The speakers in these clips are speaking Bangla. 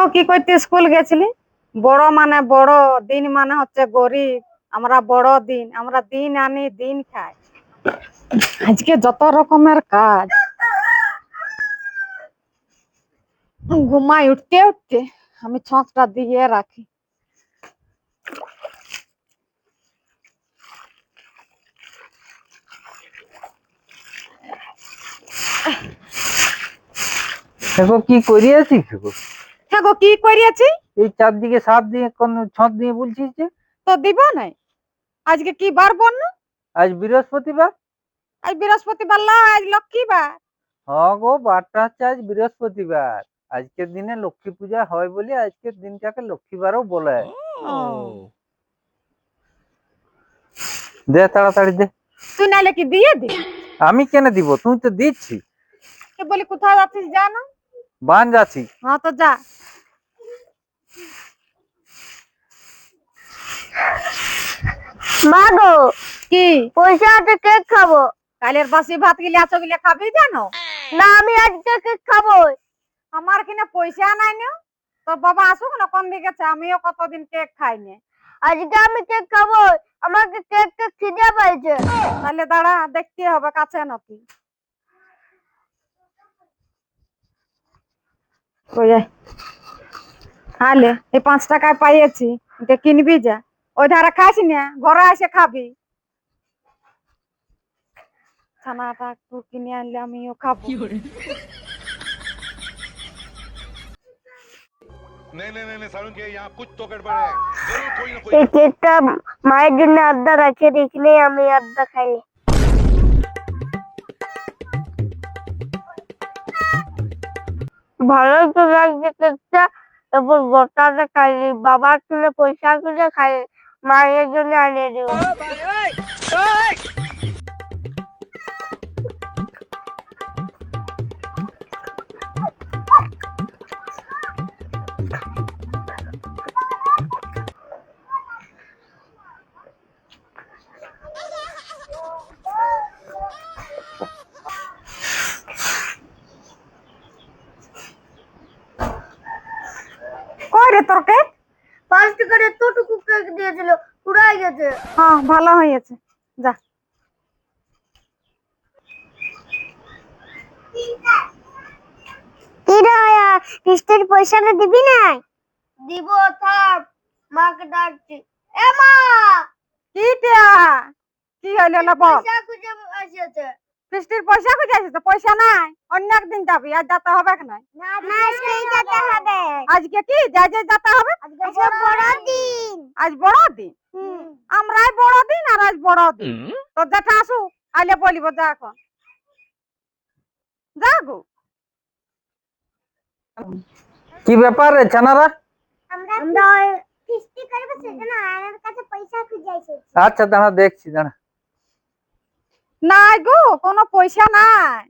হ্যাঁ, ও কি করতে স্কুল গেছিলি? বড় মানে বড়, দিন মানে হচ্ছে গরিব। আমরা বড় দিন, আমরা দিন আনি দিন খাই। আজকে যত রকমের কাজ, ঘুমাই উঠতে উঠতে আমি ছকটা দিয়ে রাখি। দেখো কি করিয়াছিস গো? হ্যাঁ গো, কি করিয়াছি? এই চারদিকে সাত দিয়ে কোন ছক দিয়ে বলছিস যে? তো দিব নাই। আজকে কি বার বন্য? আজ বৃহস্পতিবার। আজ বৃহস্পতিবার না, আজ লক্ষ্মীবার। হ্যাঁ গো, বারটা হচ্ছে আজ বৃহস্পতিবার। আজকের দিনে লক্ষ্মী পূজা হয় বলে আজকের দিনটাকে লক্ষ্মীবারও বলে। ও, দে তাড়াতাড়ি দে। তুই নাইলে কি দিয়ে দি? আমি কেন দিব, তুই তো দিচ্ছি। কে বলি কোথায় যাচ্ছিস জানো? বান যাচ্ছি। হ্যাঁ তো যা। মা গো, কি? পয়সা আছে, কেক খাবো। কালের বাসি ভাত গিলে আছো গিলে খাবি জানো? না, আমি আজকে কেক খাবো। আমার কিনা পয়সা নাই না। তোর বাবা আসুক না, কোন দিকে গেছে, আমিও কতদিন কেক খাইনি। আজকে আমি কেক খাবো। আমাকে কেক কেক খিদে পাইছে। তাহলে দাঁড়া, দেখতে হবে কাছে নাকি। হালে এই 5 টাকায় পাইয়েছি, এটা কিনবি যা। ওই ধারে খাস না, ঘরে এসে খাবি। ছানাটা একটু কিনে আনলে আমিও খাবো। नहीं नहीं नहीं नहीं सारुण के यहाँ कुछ तो गड़बड़ है। जरूर कोई ना कोई এই কেকটা মায়ের জন্য আড্ডা রাখে দেখলে আমি আড্ডা খাই। ভালোই তো লাগছে কেকটা। তারপর গোটাটা খাইনি, বাবার জন্য পয়সা করে খাই, মায়ের জন্য আনিয়ে দেবো। কই রে তোর কেক? 5 টাকার এতটুকু কেক দিয়েছিল, পুরাই গেছে। হ্যাঁ, ভালো হয়েছে, যা। কি রে কিস্তির পয়সাটা দিবি না? দিব, থাক, মাকে ডাকছি। এ মা, কি কি হইলো না বল। পয়সা খুঁজে আসিয়েছে। বৃষ্টির পয়সা খুঁজে আসিস? পয়সা নাই, অন্য একদিন যাবি, আজ যেতে হবে না। না, আজকেই যেতে হবে। আজকে কি যাই যাই যেতে হবে? আজকে বড় দিন। আজ বড় দিন। আমরাই বড় দিন আর আজ বড় দিন। তোর দেখা আসু, আইলে বলিব যা এখন। যা গো। কি ব্যাপার রে ছানারা? আমরা কিস্তি করব, সেজন্য আয়নার কাছে পয়সা খুঁজে এসেছি। আচ্ছা দাঁড়া, দেখছি দাঁড়া। নাই গো, কোনো পয়সা নাই।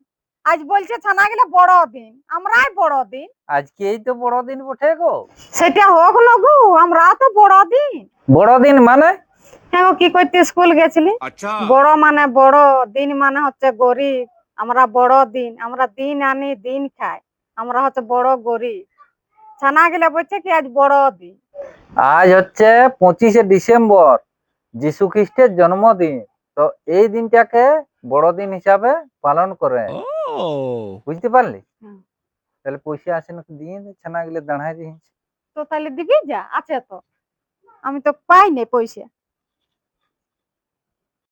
আজ বলছে ছানা গেলে বড় দিন, আমরাই বড় দিন। আজকেই তো বড়দিন বটে গো। সেটা হোক না গো, আমরা তো বড় দিন। বড়দিন মানে? হ্যাঁ গো, কি করতে স্কুল গেছিলি? বড় মানে বড়, দিন মানে হচ্ছে গরিব। আমরা বড় দিন, আমরা দিন আনি দিন খাই। আমরা হচ্ছে বড় গরিব। ছানা গেলে বলছে কি আজ বড় দিন। আজ হচ্ছে 25শে ডিসেম্বর, যীশু খ্রিস্টের জন্মদিন। তো এই দিনটাকে বড়দিন হিসাবে পালন করে, বুঝতে পারলি? হুম। তাহলে পয়সা আছে না, দিয়ে দে, ছানা গেলে দাঁড়ায় দিয়েছে। তো তাহলে দিবি যা, আছে তো। আমি তো পাইনি পয়সা।